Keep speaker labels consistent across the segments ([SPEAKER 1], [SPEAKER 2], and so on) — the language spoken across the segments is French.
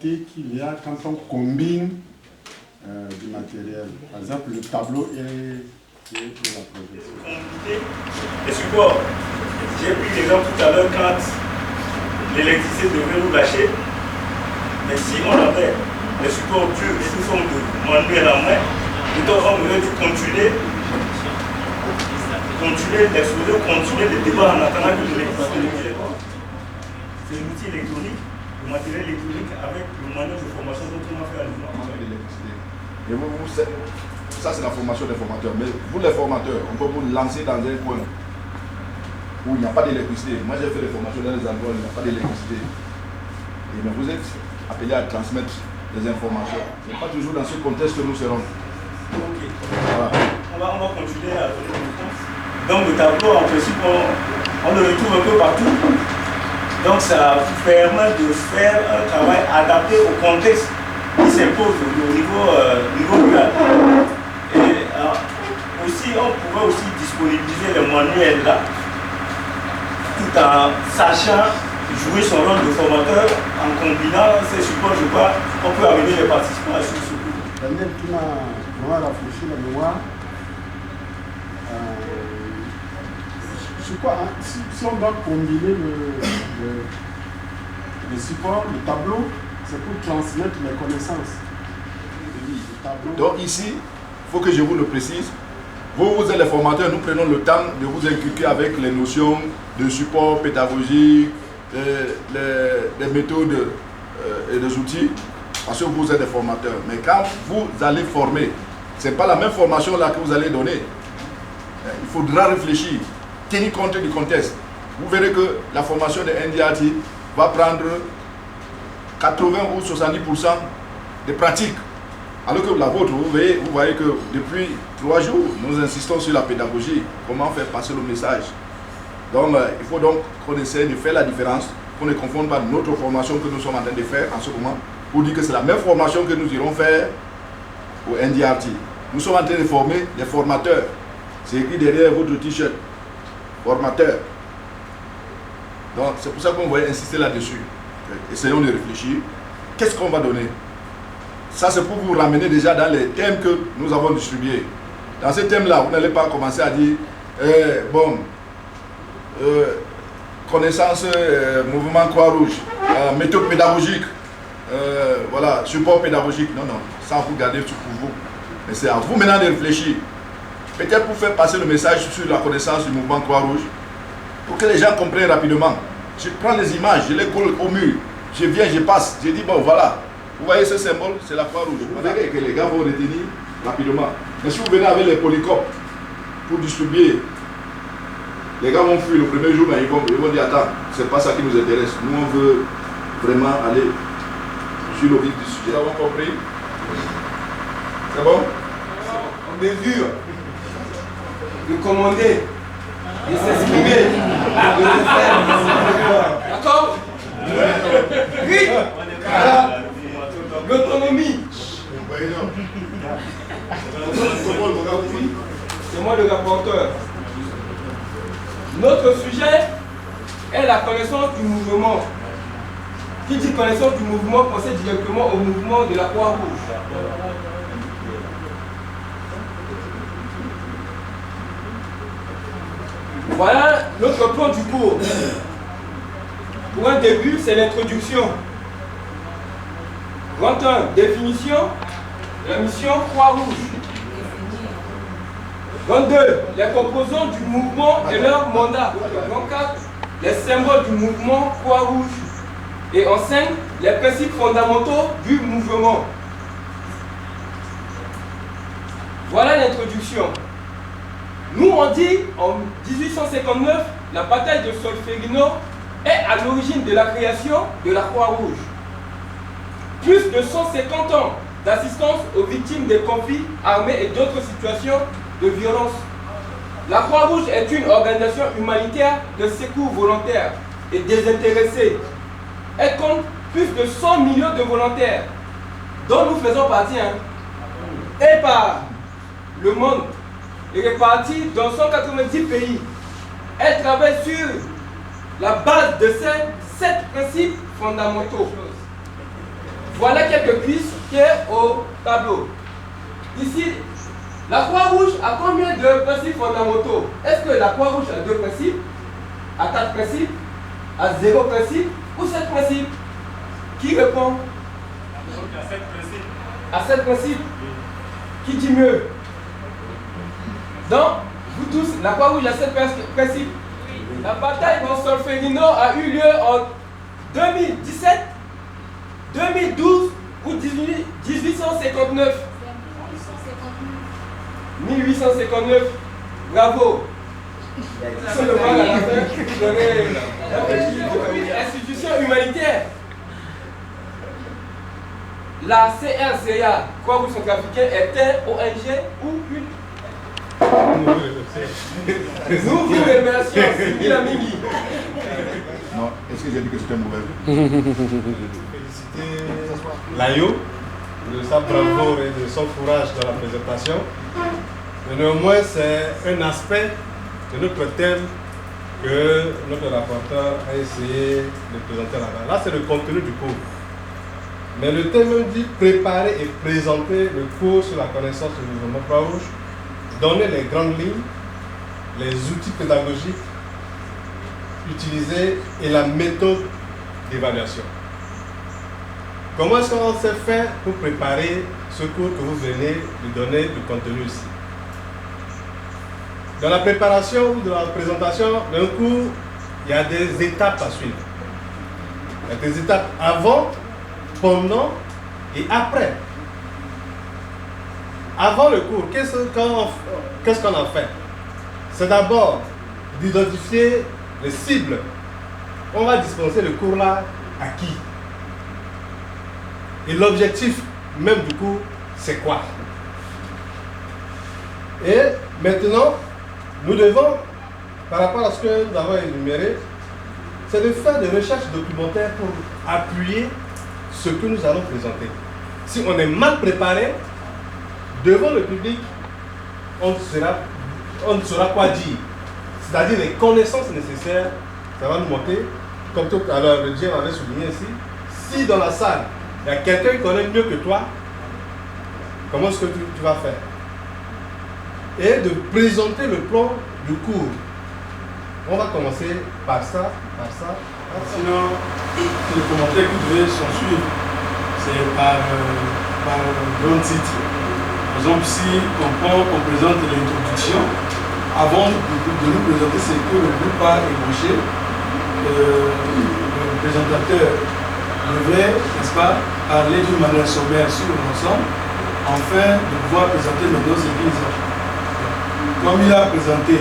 [SPEAKER 1] difficultés qu'il y a quand on combine du matériel. Par exemple, le tableau et la projection.
[SPEAKER 2] Les supports. J'ai pris l'exemple tout à l'heure quand l'électricité devait nous lâcher. Mais si on avait les supports durs sous forme de manuel en main, on aurait dû continuer l'exposé, continuer le débat en attendant que l'électricité ne vienne. C'est l'outil électronique, le matériel électronique avec le manuel de formation dont on a fait allusion.
[SPEAKER 3] Et ça c'est la formation des formateurs. Mais vous les formateurs, on peut vous lancer dans un coin où il n'y a pas d'électricité. Moi j'ai fait des formations dans les endroits où il n'y a pas d'électricité. Mais vous êtes appelés à transmettre des informations. Mais pas toujours dans ce contexte que nous serons.
[SPEAKER 2] Ok. Voilà. On va continuer à donner une réponse. Donc le tableau, en principe, on le retrouve un peu partout. Donc ça permet de faire un travail adapté au contexte qui s'impose au niveau rural. Et aussi, on pourrait aussi disponibiliser le manuel là, tout en sachant jouer son rôle de formateur, en combinant ces supports, je crois, on peut amener les participants à suivre ce cours.
[SPEAKER 1] Daniel, tu m'as vraiment rafraîchi la mémoire. Je crois, hein, si on doit combiner le support, le tableau, c'est pour transmettre les connaissances.
[SPEAKER 3] Donc ici, il faut que je vous le précise. Vous êtes les formateurs, nous prenons le temps de vous inculquer avec les notions de support pédagogique, les méthodes et les outils, parce que vous êtes des formateurs. Mais quand vous allez former, ce n'est pas la même formation là que vous allez donner. Il faudra réfléchir, tenir compte du contexte. Vous verrez que la formation de NDRT va prendre 80 ou 70% de pratique. Alors que la vôtre, vous voyez que depuis 3 jours, nous insistons sur la pédagogie, comment faire passer le message. Donc, il faut donc qu'on essaie de faire la différence, qu'on ne confonde pas notre formation que nous sommes en train de faire en ce moment, pour dire que c'est la même formation que nous irons faire au NDRT. Nous sommes en train de former les formateurs. C'est écrit derrière votre t-shirt, formateur. Donc, c'est pour ça qu'on va insister là-dessus. Essayons de réfléchir. Qu'est-ce qu'on va donner? Ça, c'est pour vous ramener déjà dans les thèmes que nous avons distribués. Dans ces thèmes-là, vous n'allez pas commencer à dire connaissance, mouvement Croix-Rouge, méthode pédagogique, voilà, support pédagogique. Non, non, ça vous gardez tout pour vous. Mais c'est à vous maintenant de réfléchir. Peut-être pour faire passer le message sur la connaissance du mouvement Croix-Rouge, pour que les gens comprennent rapidement. Je prends les images, je les colle au mur, je viens, je passe, je dis bon voilà. Vous voyez ce symbole, c'est la Croix-Rouge. Vous verrez que les gars vont retenir rapidement. Mais si vous venez avec les polycopes pour distribuer, les gars vont fuir le premier jour, mais ils vont dire attends, c'est pas ça qui nous intéresse. Nous on veut vraiment aller sur le vif du sujet. Vous avez compris? C'est bon?
[SPEAKER 4] En mesure de commander, de s'exprimer, de le faire. D'accord? Oui. L'autonomie. C'est moi le rapporteur. Notre sujet est la connaissance du mouvement. Qui dit connaissance du mouvement, pensez directement au mouvement de la Croix-Rouge. Voilà notre plan du cours. Pour un début, c'est l'introduction. 21. Définition de la mission Croix-Rouge. 22. Les composants du mouvement et leur mandat. 24. Les symboles du mouvement Croix-Rouge. Et en 5. Les principes fondamentaux du mouvement. Voilà l'introduction. Nous, on dit en 1859, la bataille de Solferino est à l'origine de la création de la Croix-Rouge. Plus de 150 ans d'assistance aux victimes des conflits armés et d'autres situations de violence. La Croix-Rouge est une organisation humanitaire de secours volontaire et désintéressée. Elle compte plus de 100 millions de volontaires, dont nous faisons partie, et par le monde, et répartis dans 190 pays. Elle travaille sur la base de ces 7 principes fondamentaux. Voilà quelques cuisses qui est au tableau. Ici, la Croix-Rouge a combien de principes fondamentaux? Est-ce que la Croix-Rouge a 2 principes, à 4 principes, à 0 principes ou 7 principes? Qui répond?
[SPEAKER 2] À 7 principes.
[SPEAKER 4] À 7 principes. Qui dit mieux? Donc, vous tous, la Croix-Rouge a 7 principes. La bataille de Solferino a eu lieu en 2017, 2012 ou 1859. 1859. Bravo. C'est le mal à la fin. Vous aurez un petit institution humanitaire. La CRCA, Croix-Rouge centrafricaine, est un ONG ou une. Nous vous remercions, Sylvie Mingi.
[SPEAKER 3] Non, est-ce que j'ai dit que c'était mauvais?
[SPEAKER 5] Féliciter l'AIO de sa bravoure et de son courage dans la présentation. Mais néanmoins, c'est un aspect de notre thème que notre rapporteur a essayé de présenter là-bas. Là, c'est le contenu du cours. Mais le thème dit préparer et présenter le cours sur la connaissance du mouvement Croix-Rouge, donner les grandes lignes, les outils pédagogiques utilisés et la méthode d'évaluation. Comment est-ce qu'on s'est fait pour préparer ce cours que vous venez de donner du contenu ici? Dans la préparation ou dans la présentation d'un cours, il y a des étapes à suivre. Il y a des étapes avant, pendant et après. Avant le cours, qu'est-ce qu'on a fait? C'est d'abord d'identifier les cibles. On va dispenser le cours là à qui? Et l'objectif même du cours, c'est quoi? Et maintenant, nous devons, par rapport à ce que nous avons énuméré, c'est de faire des recherches documentaires pour appuyer ce que nous allons présenter. Si on est mal préparé, devant le public, on ne saura quoi dire. C'est-à-dire les connaissances nécessaires, ça va nous manquer. Comme tout à l'heure, le Dieu avait souligné ici, si dans la salle, il y a quelqu'un qui connaît mieux que toi, comment est-ce que tu vas faire? Et de présenter le plan du cours. On va commencer par ça, par ça.
[SPEAKER 6] Sinon, les commentaires que vous devez s'en suivre, c'est par grand titre. Par exemple, si on présente l'introduction, avant de nous présenter ce que le groupe a ébauché, le présentateur devait, n'est-ce pas, parler d'une manière sommaire sur l'ensemble, afin de pouvoir présenter maintenant ce qu'ils ont. Comme il a présenté,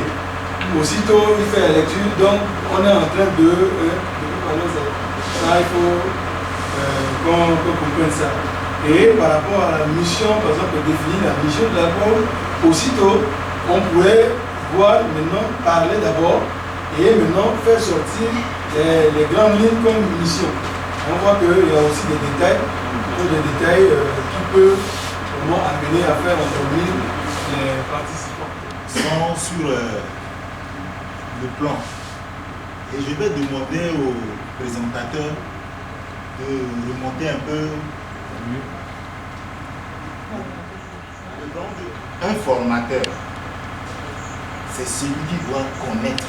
[SPEAKER 6] aussitôt il fait la lecture, donc on est en train de ça, il faut qu'on comprenne ça. Et par rapport à la mission, par exemple, définir la mission de la Croix, aussitôt on pourrait voir maintenant, parler d'abord et maintenant faire sortir les grandes lignes comme mission. On voit qu'il y a aussi des détails qui peuvent vraiment amener à faire endormir les participants.
[SPEAKER 7] Sont sur le plan. Et je vais demander au présentateur de remonter un peu. Un formateur, c'est celui qui doit connaître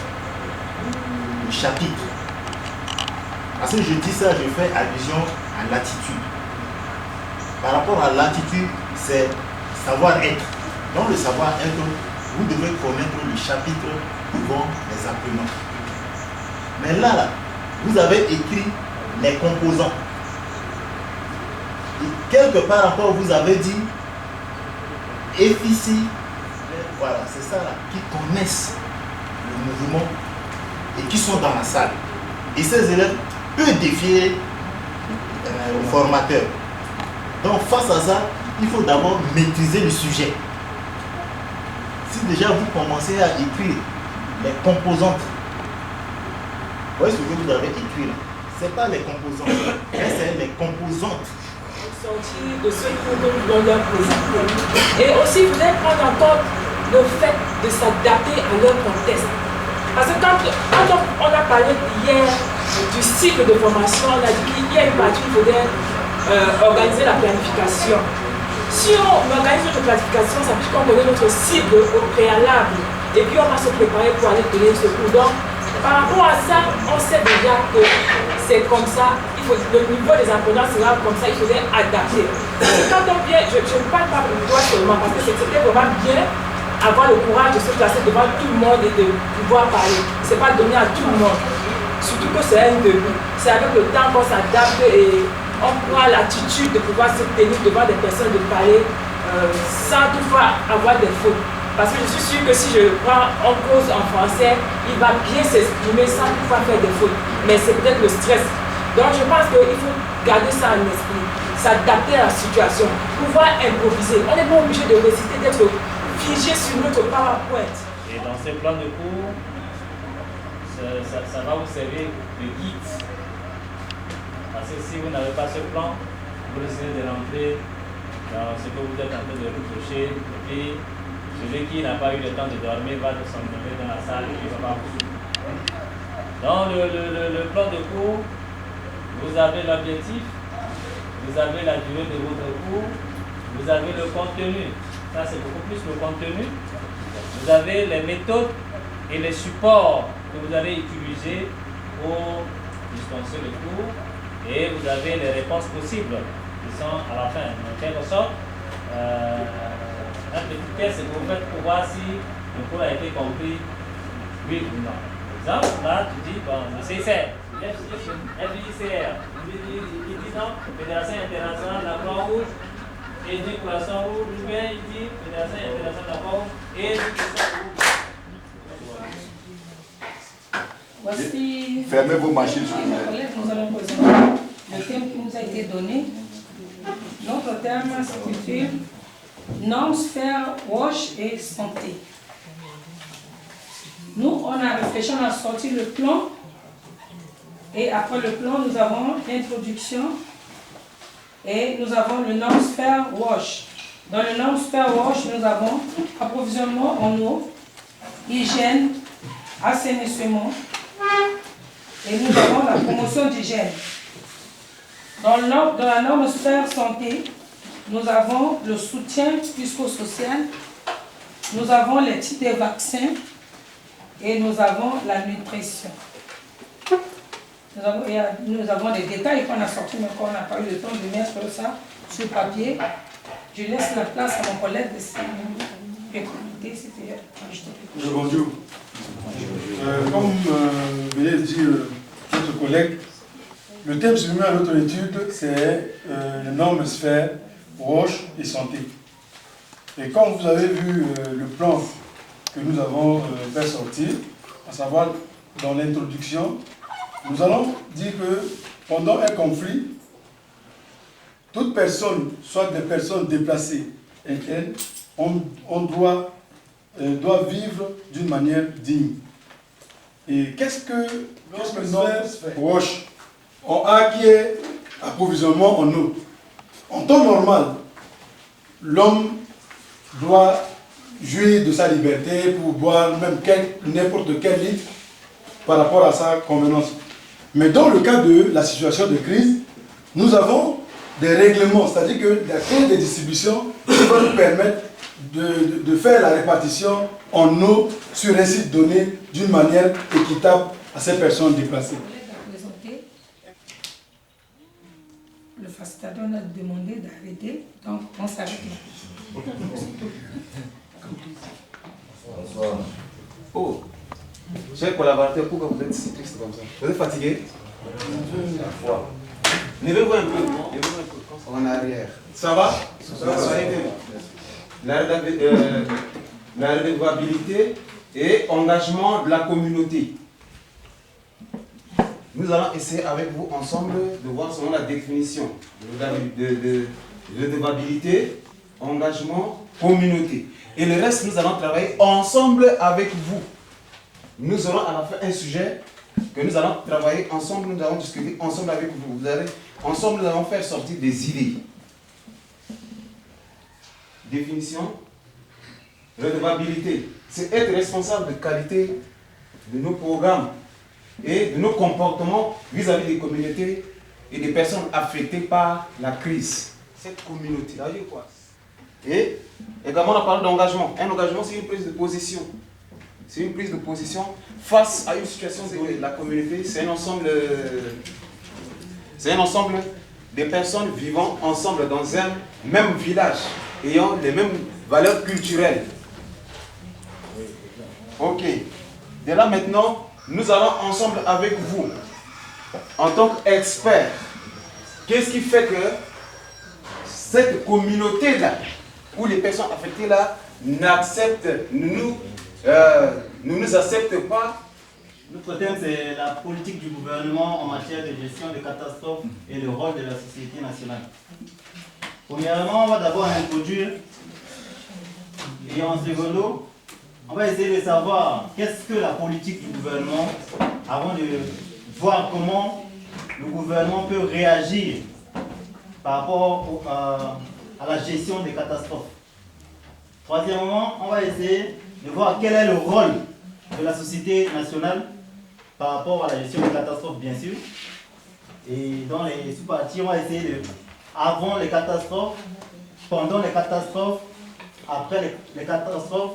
[SPEAKER 7] le chapitre. Parce que je dis ça, je fais allusion à l'attitude. Par rapport à l'attitude, c'est savoir-être. Dans le savoir-être, vous devez connaître le chapitre devant les apprenants. Mais là, vous avez écrit les composants. Et quelque part encore, vous avez dit efficie. Voilà, c'est ça là, qui connaissent le mouvement et qui sont dans la salle. Et ces élèves peuvent défier le formateur. Donc face à ça, il faut d'abord maîtriser le sujet. Si déjà vous commencez à écrire les composantes, vous voyez ce que vous avez écrit là, ce n'est pas les composantes, mais c'est les composantes.
[SPEAKER 8] Sortir de ce cours que nous donnons leur présenter. Et aussi, vous devez prendre en compte le fait de s'adapter à leur contexte. Parce que quand on a parlé hier du cycle de formation, on a dit qu'il y a une partie, il faudrait organiser la planification. Si on organise notre planification, ça veut dire qu'on connaît notre cible au préalable et puis on va se préparer pour aller donner ce cours. Donc, par rapport à ça, on sait déjà que c'est comme ça, le niveau des apprenants sera comme ça, il faudrait adapter. Quand on vient, je ne parle pas pour toi seulement, parce que c'était vraiment bien avoir le courage de se placer devant tout le monde et de pouvoir parler. Ce n'est pas donné à tout le monde. Surtout que c'est un début. C'est avec le temps qu'on s'adapte et on prend l'attitude de pouvoir se tenir devant des personnes, de parler sans toutefois avoir des fautes. Parce que je suis sûre que si je prends en cause en français, il va bien s'exprimer sans pouvoir faire des fautes. Mais c'est peut-être le stress. Donc je pense qu'il faut garder ça en esprit, s'adapter à la situation, pouvoir improviser. On n'est pas obligé de réciter, d'être figé sur notre PowerPoint.
[SPEAKER 9] Et dans ces plans de cours, ça va vous servir de guide. Parce que si vous n'avez pas ce plan, vous risquez de rentrer dans ce que vous êtes en train de reprocher. Et puis, celui qui n'a pas eu le temps de dormir va s'endormir dans la salle et il ne va pas vous suivre. Dans le plan de cours, vous avez l'objectif, vous avez la durée de votre cours, vous avez le contenu. Ça, c'est beaucoup plus le contenu. Vous avez les méthodes et les supports que vous allez utiliser pour dispenser le cours. Et vous avez les réponses possibles qui sont à la fin. En quelque sorte, un petit test que vous faites pour voir si le cours a été compris, oui ou non. Par exemple, là, tu dis, bon, le CICR, FICR, il dit non, Fédération internationale de la Croix-Rouge, et il dit Poisson Rouge, ou bien il dit Fédération internationale de la Croix-Rouge, et il dit Poisson Rouge.
[SPEAKER 10] Voici.
[SPEAKER 3] Fermez vos machines.
[SPEAKER 10] Nous allons présenter le thème qui nous a été donné. Notre thème s'intitule Normes, sphère, wash et santé. Nous, on a réfléchi, on a sorti le plan. Et après le plan, nous avons l'introduction. Et nous avons le norme sphère wash. Dans le norme sphère wash, nous avons approvisionnement en eau, hygiène, assainissement. Et nous avons la promotion d'hygiène. Dans la norme sphère santé, nous avons le soutien psychosocial, nous avons les types de vaccins et nous avons la nutrition. Nous avons des détails qu'on a sortis, mais qu'on n'a pas eu le temps de mettre ça sur papier. Je laisse la place à mon collègue de commenter.
[SPEAKER 5] Bonjour. Comme venait de dire notre collègue, le thème soumis à notre étude, c'est les normes sphères, roche et santé. Et comme vous avez vu le plan que nous avons fait sortir, à savoir dans l'introduction, nous allons dire que pendant un conflit, toute personne, soit des personnes déplacées internes, on doit vivre d'une manière digne. Et qu'est-ce que normes roche on a qui est approvisionnement en eau. En temps normal, l'homme doit jouir de sa liberté pour boire même n'importe quel litre par rapport à sa convenance. Mais dans le cas de la situation de crise, nous avons des règlements, c'est-à-dire que la caisse de distribution qui va nous permettre de faire la répartition en eau sur un site donné d'une manière équitable à ces personnes déplacées.
[SPEAKER 10] Le facilitateur nous a demandé d'arrêter, donc on s'arrête là.
[SPEAKER 11] Bonsoir. Oh, chers collaborateurs, pourquoi vous êtes si triste comme ça? Vous êtes fatigué? Levez-vous un peu. En arrière.
[SPEAKER 5] Ça va?
[SPEAKER 11] Soyez bien. La redevabilité et engagement de la communauté. Nous allons essayer avec vous ensemble de voir selon la définition de redevabilité, engagement, communauté. Et le reste, nous allons travailler ensemble avec vous. Nous aurons à la fin un sujet que nous allons travailler ensemble, nous allons discuter ensemble avec vous. Ensemble, nous allons faire sortir des idées. Définition, redevabilité, c'est être responsable de qualité de nos programmes et de nos comportements vis-à-vis des communautés et des personnes affectées par la crise. Cette communauté. Ça veut dire quoi? Et également, on a parlé d'engagement. Un engagement, c'est une prise de position. C'est une prise de position face à une situation donnée. La communauté, c'est un ensemble des personnes vivant ensemble dans un même village, ayant les mêmes valeurs culturelles. Ok. De là maintenant, nous allons ensemble avec vous, en tant qu'experts, qu'est-ce qui fait que cette communauté-là, où les personnes affectées-là n'acceptent, ne nous acceptent pas?
[SPEAKER 12] Notre thème, c'est la politique du gouvernement en matière de gestion des catastrophes et le rôle de la société nationale. Premièrement, on va d'abord introduire, et en second lieu, on va essayer de savoir qu'est-ce que la politique du gouvernement, avant de voir comment le gouvernement peut réagir par rapport à la gestion des catastrophes. Troisièmement, on va essayer de voir quel est le rôle de la société nationale par rapport à la gestion des catastrophes, bien sûr. Et dans les sous-parties, on va essayer de, avant les catastrophes, pendant les catastrophes, après les catastrophes,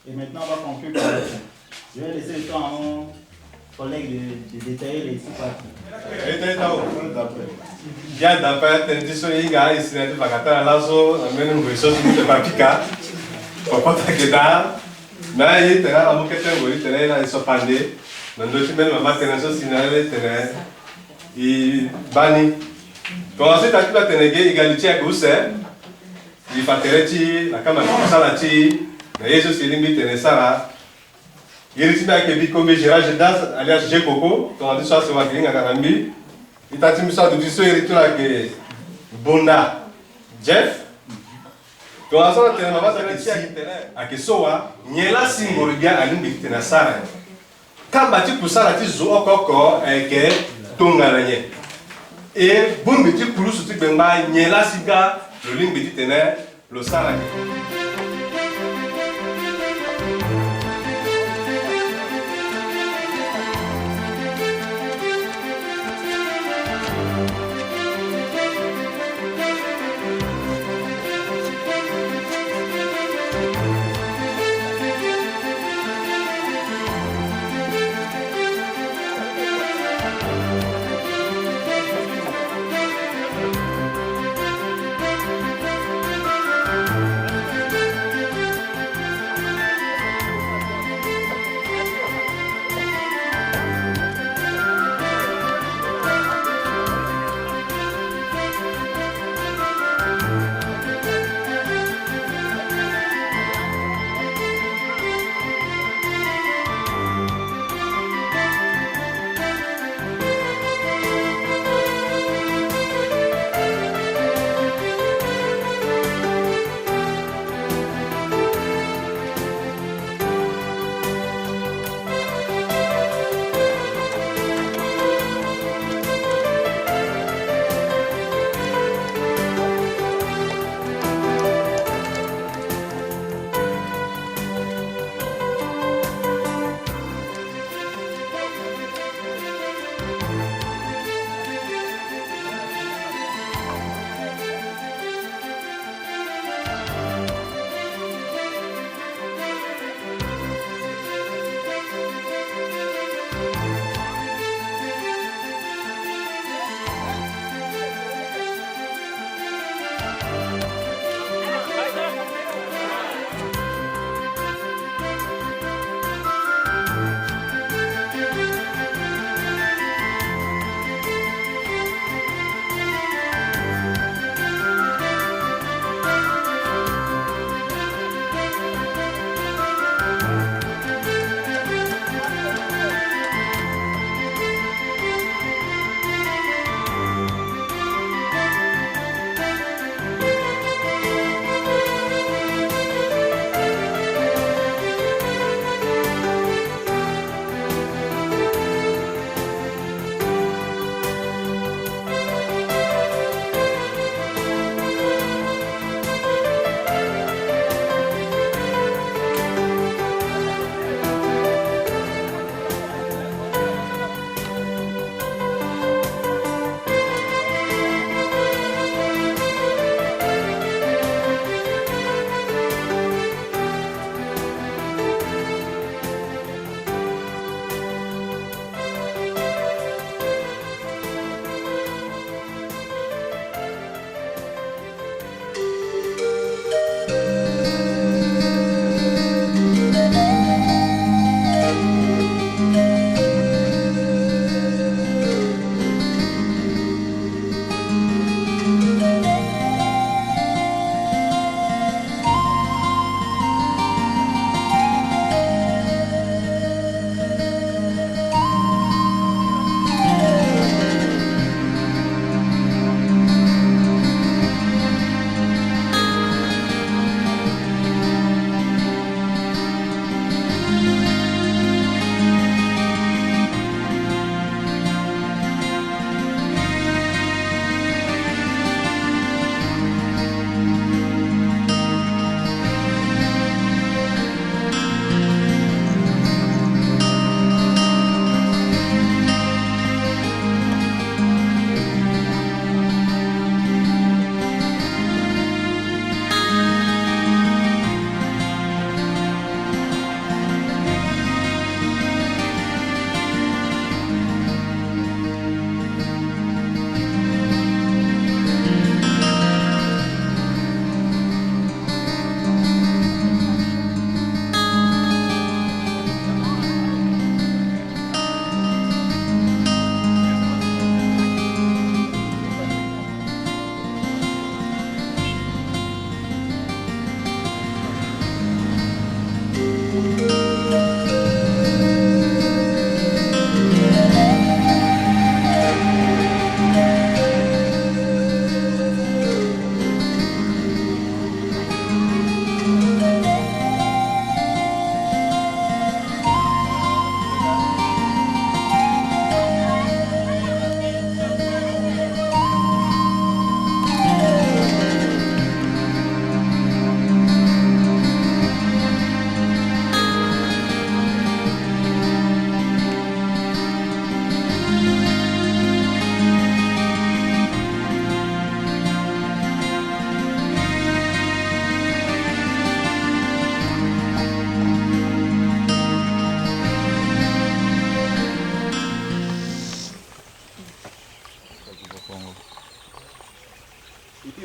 [SPEAKER 12] et maintenant on va conclure par la fin. Je vais laisser le temps à mon collègue de détailler les sous-parties.
[SPEAKER 5] Bien d'après tendiso iga isinati bakata lazo amene ngwiso sumute papika popota keda na yi tera amu kete ngori tera na isopande nando chimene mama tena so sinale tera I bani donc ensuite akiba tenege égalité ya kuse I fatereti la kama kusala ti na yeso silimbi tena sara yiri tiba ke bikombe Gérard Jedas alias Jekoko donc dit ça c'est wakilinga karambi itati misa de diso eritula ke Bonda Jeff donc ensuite tena mama tena ti akesowa nyela singoribia alimbi tena sara kamba ti kusala ti zo okoko ke tongaranye et bon petit kulusu ti bemba nyela siga lo limbi ti tena lo sara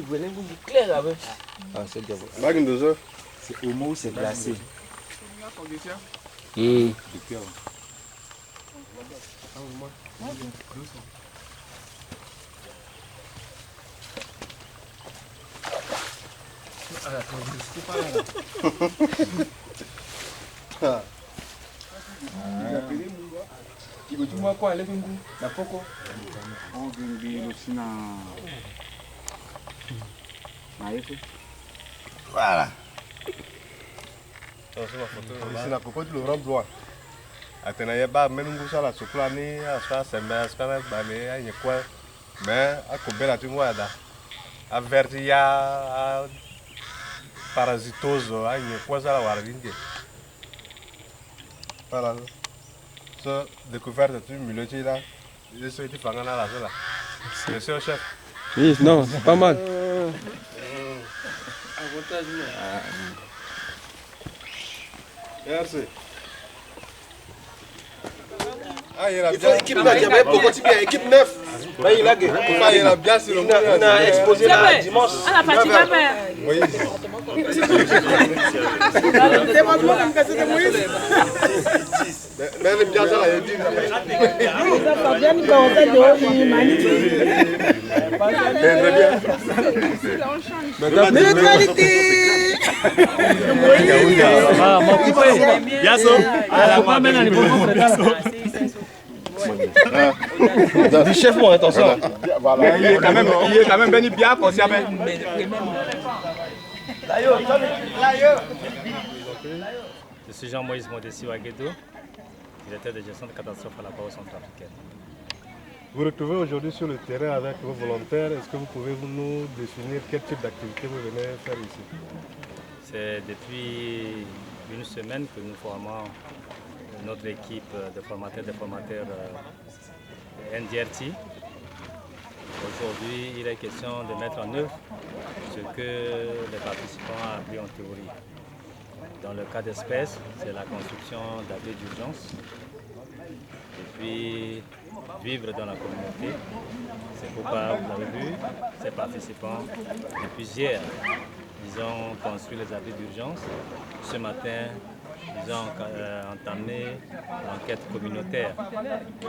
[SPEAKER 13] volet clair là-bas.
[SPEAKER 5] Ah, c'est bien. Magne
[SPEAKER 13] c'est au mot, c'est placé.
[SPEAKER 7] Voilà.
[SPEAKER 5] Ici, la pourquoi tu le rends blanc? Attends, il y a pas même un la soupe là, ni à soi, c'est bien, c'est pas mal, il y a quoi? Mais à couper la tu vois là. À vertia, à parasitose, il y a quoi ça la warinde? Voilà. Ça, découverte du milieu là. Je suis dit, fangana là, là. Monsieur le chef.
[SPEAKER 4] Oui, non, c'est pas mal.
[SPEAKER 5] Merci. Ah, il y a bien équipe là, il y a beaucoup de équipe 9. Il y a bien sur le monde. On a exposé là dimanche.
[SPEAKER 8] On a pas dit ma mère.
[SPEAKER 5] Oui. Mais elle est bien ça, elle est dit.
[SPEAKER 4] Du chef, mon attention.
[SPEAKER 5] Voilà. Il est quand même bien conscient.
[SPEAKER 9] Je suis Jean-Moïse Modessi Waguedo, directeur de gestion de catastrophes à la Banque centrafricaine.
[SPEAKER 5] Vous retrouvez aujourd'hui sur le terrain avec vos volontaires. Est-ce que vous pouvez nous définir quel type d'activité vous venez faire ici?
[SPEAKER 9] C'est depuis une semaine que nous formons notre équipe de formateurs NDRT. Aujourd'hui, il est question de mettre en œuvre ce que les participants ont appris en théorie. Dans le cas d'espèce, c'est la construction d'abris d'urgence et puis vivre dans la communauté. C'est pourquoi, vous l'avez vu, ces participants, depuis hier, ils ont construit les abris d'urgence. Ce matin, ils ont entamé l'enquête communautaire.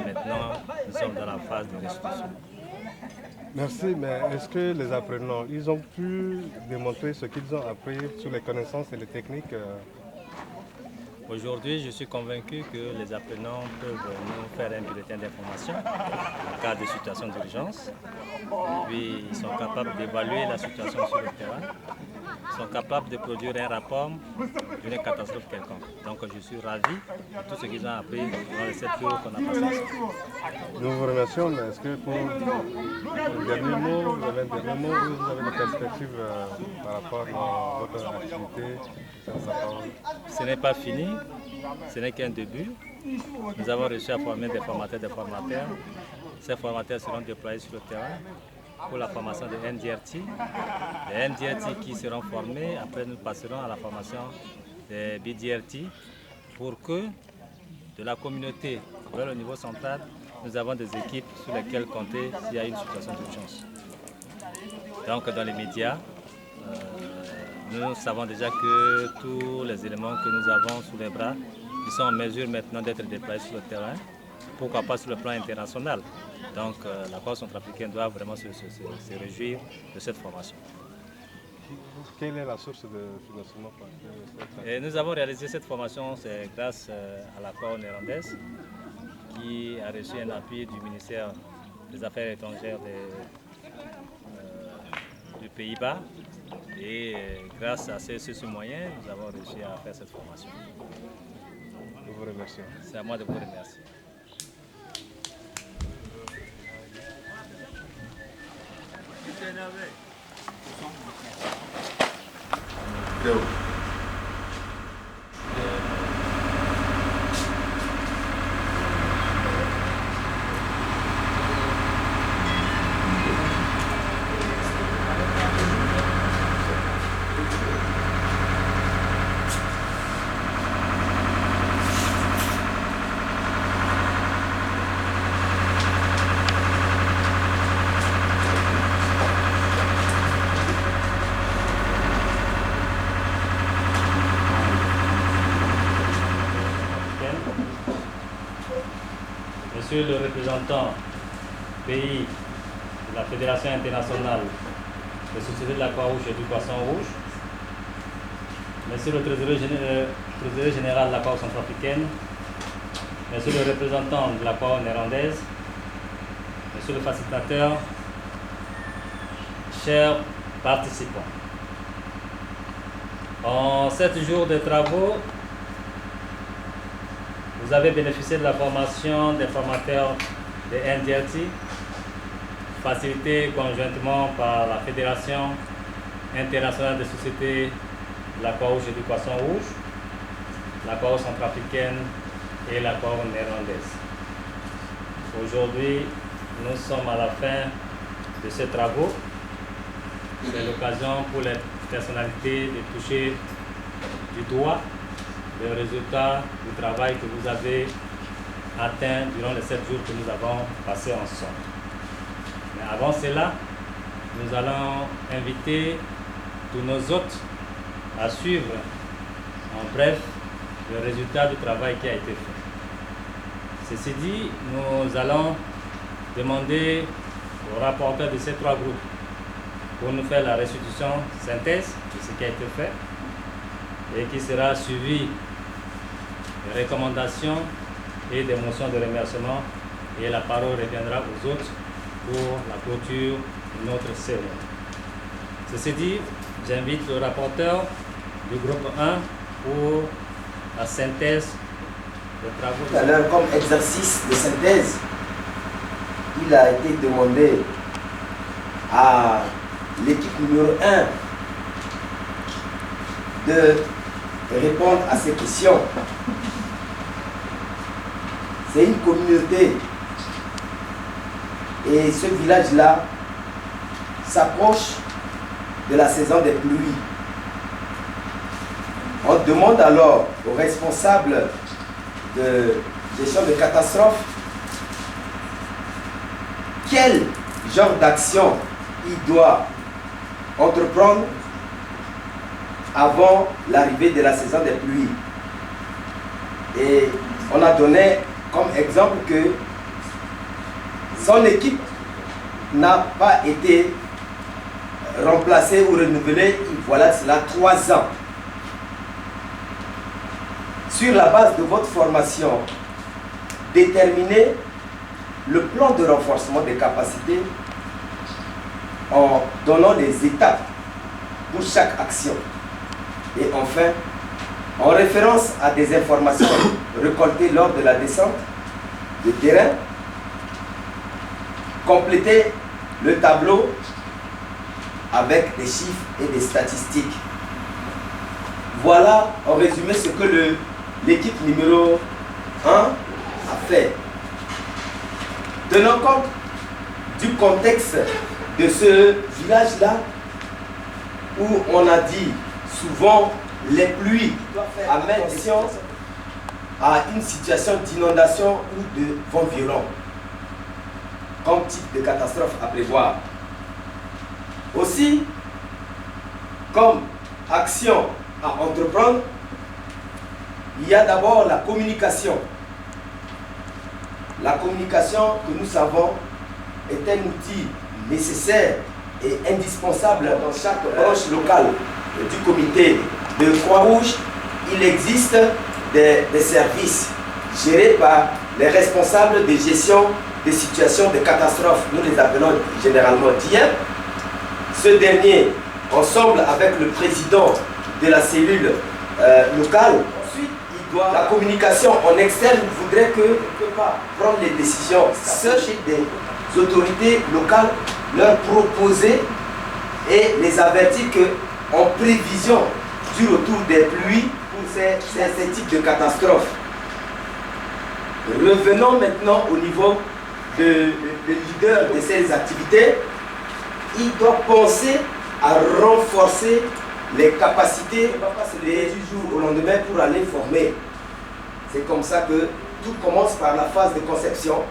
[SPEAKER 9] Maintenant, nous sommes dans la phase de restitution.
[SPEAKER 5] Merci, mais est-ce que les apprenants, ils ont pu démontrer ce qu'ils ont appris sur les connaissances et les techniques?
[SPEAKER 9] Aujourd'hui, je suis convaincu que les apprenants peuvent nous faire un bulletin d'information en cas de situation d'urgence. Puis, ils sont capables d'évaluer la situation sur le terrain. Ils sont capables de produire un rapport d'une catastrophe quelconque. Donc, je suis ravi de tout ce qu'ils ont appris dans les 7 jours qu'on a passé ensemble.
[SPEAKER 5] Nous vous remercions, mais est-ce que pour le dernier mot, vous avez un dernier mot, vous avez des perspectives par rapport à votre activité?
[SPEAKER 9] Ce n'est pas fini, ce n'est qu'un début. Nous avons réussi à former des formateurs. Ces formateurs seront déployés sur le terrain pour la formation des NDRT. Les NDRT qui seront formés, après nous passerons à la formation des BDRT pour que de la communauté vers le niveau central, nous avons des équipes sur lesquelles compter s'il y a une situation d'urgence. Donc dans les médias, nous savons déjà que tous les éléments que nous avons sous les bras, ils sont en mesure maintenant d'être déployés sur le terrain, pourquoi pas sur le plan international. Donc la Banque centrafricaine doit vraiment se réjouir de cette formation.
[SPEAKER 5] Quelle est la source de financement?
[SPEAKER 9] Et nous avons réalisé cette formation grâce à la Croix néerlandaise qui a reçu un appui du ministère des Affaires étrangères du Pays-Bas. Et grâce à ce moyen, nous avons réussi à faire cette formation.
[SPEAKER 5] Je vous remercie.
[SPEAKER 9] C'est à moi de vous remercier. Monsieur le représentant pays de la Fédération internationale des sociétés de la Croix-Rouge et du Poisson-Rouge, Monsieur le trésorier général de la Croix centrafricaine, Monsieur le représentant de la Croix néerlandaise, Monsieur le facilitateur, chers participants. En 7 jours de travaux, vous avez bénéficié de la formation des formateurs de NDLT, facilitée conjointement par la Fédération internationale des sociétés de la Croix-Rouge et du Poisson-Rouge, la Croix centrafricaine et la Croix néerlandaise. Aujourd'hui, nous sommes à la fin de ces travaux. C'est l'occasion pour les personnalités de toucher du doigt le résultat du travail que vous avez atteint durant les 7 jours que nous avons passés ensemble. Mais avant cela, nous allons inviter tous nos hôtes à suivre en bref le résultat du travail qui a été fait. Ceci dit, nous allons demander aux rapporteurs de ces 3 groupes pour nous faire la restitution synthèse de ce qui a été fait et qui sera suivi de recommandations et des motions de remerciement, et la parole reviendra aux autres pour la clôture de notre cérémonie. Ceci dit, j'invite le rapporteur du groupe 1 pour la synthèse des travaux.
[SPEAKER 14] Tout à l'heure, comme exercice de synthèse, il a été demandé à l'équipe numéro 1 de répondre à ces questions. C'est une communauté et ce village-là s'approche de la saison des pluies. On demande alors aux responsables de gestion de catastrophes quel genre d'action il doit entreprendre avant l'arrivée de la saison des pluies. Et on a donné comme exemple que son équipe n'a pas été remplacée ou renouvelée, voilà cela 3 ans. Sur la base de votre formation, déterminez le plan de renforcement des capacités en donnant des étapes pour chaque action. Et enfin, en référence à des informations récoltées lors de la descente de terrain, complétez le tableau avec des chiffres et des statistiques. Voilà en résumé ce que l'équipe numéro 1 a fait. Tenant compte du contexte de ce village-là, où on a dit souvent les pluies amènent à une situation d'inondation ou de vent violent, comme type de catastrophe à prévoir. Aussi, comme action à entreprendre, il y a d'abord la communication. La communication, que nous savons, est un outil nécessaire et indispensable dans chaque branche locale du comité de Croix-Rouge. Il existe des services gérés par les responsables de gestion des situations de catastrophes. Nous les appelons généralement DIEM. Ce dernier, ensemble avec le président de la cellule locale, ensuite, la communication en externe voudrait que ne peut pas prendre les décisions seules des autorités locales, leur proposer et les avertir qu'en prévision du retour des pluies pour ces types de catastrophes. Revenons maintenant au niveau de leader de ces activités. Il doit penser à renforcer les capacités, ne pas passer du jour au lendemain pour aller former. C'est comme ça que tout commence par la phase de conception.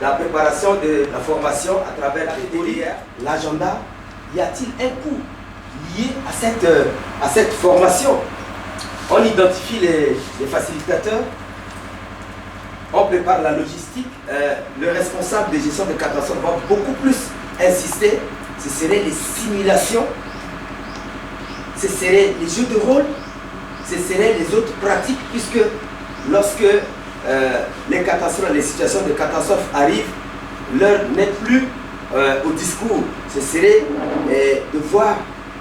[SPEAKER 14] La préparation de la formation à travers l'agenda. Y a-t-il un coût lié à cette formation? On identifie les facilitateurs on prépare la logistique, le responsable de gestion de catastrophe va beaucoup plus insister. Ce seraient les simulations, ce seraient les jeux de rôle, ce seraient les autres pratiques, puisque lorsque les catastrophes, les situations de catastrophe arrivent, l'heure n'est plus au discours. Ce serait de voir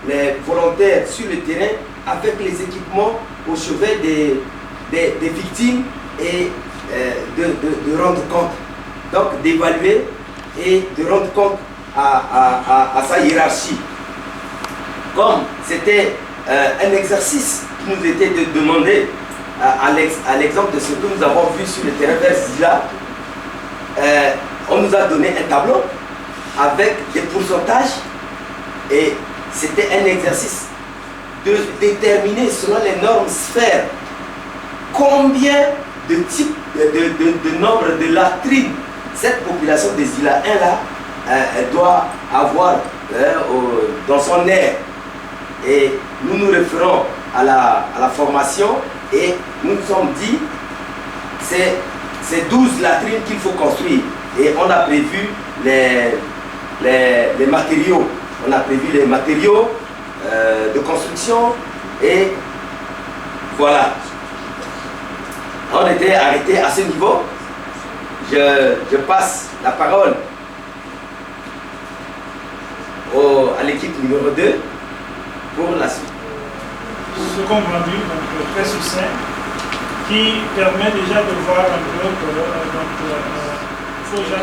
[SPEAKER 14] les volontaires sur le terrain avec les équipements au chevet des victimes et de rendre compte, donc d'évaluer et de rendre compte à sa hiérarchie. Comme c'était un exercice qui nous était demandé à l'exemple de ce que nous avons vu sur le terrain vers Zila, on nous a donné un tableau avec des pourcentages et c'était un exercice de déterminer selon les normes sphères combien de types de nombre de latrines cette population des Zila 1 là elle doit avoir dans son aire. Et nous nous référons à la formation et nous nous sommes dit c'est 12 latrines qu'il faut construire et on a prévu les matériaux. On a prévu les matériaux de construction et voilà. On était arrêté à ce niveau. Je passe la parole à l'équipe numéro 2 pour la suite.
[SPEAKER 15] Ce compte rendu, donc très succinct, qui permet déjà de voir un peu que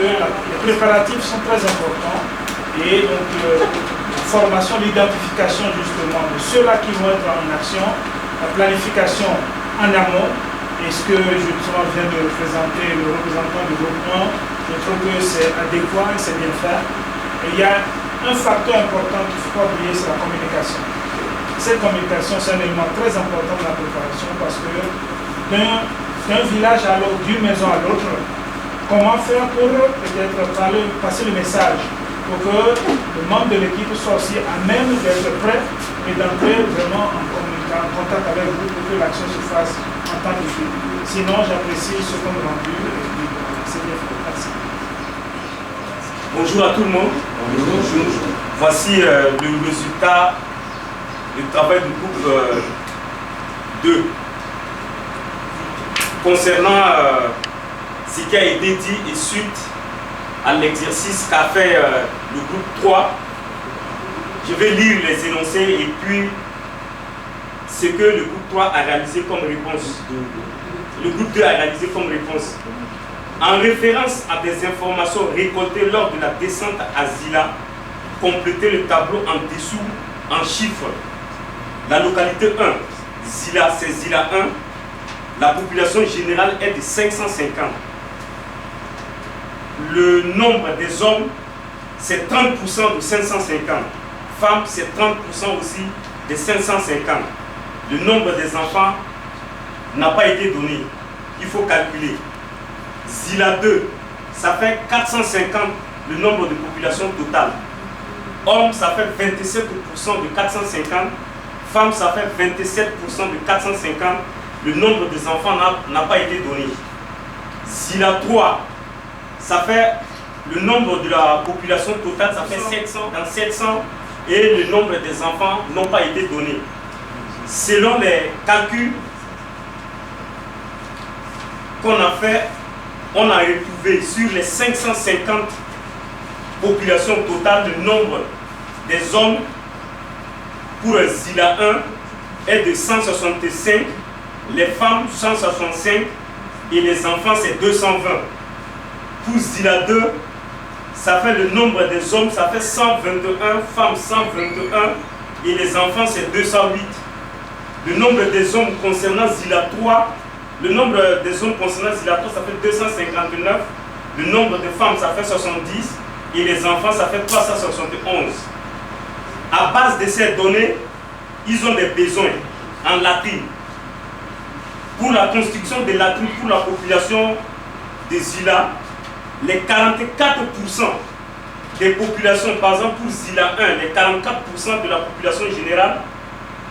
[SPEAKER 15] les préparatifs sont très importants et donc la formation, l'identification justement de ceux-là qui vont être en action, la planification en amont. Et ce que justement vient de présenter le représentant du groupement, je trouve que c'est adéquat et c'est bien fait. Et il y a un facteur important qu'il ne faut pas oublier, c'est la communication. Cette communication, c'est un élément très important de la préparation parce que d'un village à l'autre, d'une maison à l'autre, comment faire pour peut-être passer le message pour que le membre de l'équipe soit aussi à même d'être prêt et d'entrer vraiment en contact avec vous pour que l'action se fasse en temps de vie. Sinon, j'apprécie ce qu'on m'a rendu et c'est bien fait. Merci.
[SPEAKER 2] Bonjour à tout le monde. Bonjour. Voici le résultat du travail du groupe 2. Concernant ce qui a été dit et suite à l'exercice qu'a fait le groupe 3, je vais lire les énoncés et puis ce que le groupe 3 a réalisé comme réponse. Le groupe 2 a réalisé comme réponse. En référence à des informations récoltées lors de la descente à Zila, complétez le tableau en dessous en chiffres. La localité 1, Zila, c'est Zila 1. La population générale est de 550. Le nombre des hommes, c'est 30% de 550. Femmes, c'est 30% aussi de 550. Le nombre des enfants n'a pas été donné. Il faut calculer. Zila 2, ça fait 450 le nombre de population totale. Hommes, ça fait 27% de 450. Femmes, ça fait 27% de 450. Le nombre des enfants n'a pas été donné. Zila 3, ça fait le nombre de la population totale, ça fait 700 dans 700 et le nombre des enfants n'ont pas été donnés. Selon les calculs qu'on a fait, on a retrouvé sur les 550 populations totales, le nombre des hommes pour Zila 1 est de 165, les femmes 165 et les enfants c'est 220. Pour Zila 2, ça fait le nombre des hommes, ça fait 121, femmes 121 et les enfants c'est 208. Le nombre des hommes concernant Zila 3, le nombre des hommes concernant Zila 3, ça fait 259. Le nombre de femmes, ça fait 70. Et les enfants, ça fait 371. À base de ces données, ils ont des besoins en latrines. Pour la construction des latrines pour la population de Zila, les 44% des populations, par exemple pour Zila 1, les 44% de la population générale,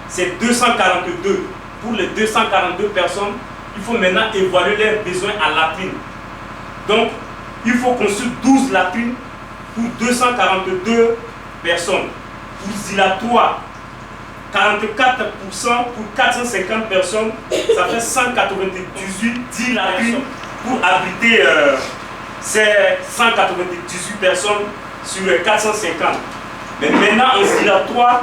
[SPEAKER 2] c'est 242. Pour les 242 personnes, il faut maintenant évaluer leurs besoins à latrines. Donc, il faut construire 12 latrines pour 242 personnes. Pour Zila-3, 44% pour 450 personnes, ça fait 198 latrines pour abriter ces 198 personnes sur les 450. Mais maintenant, en Zila-3,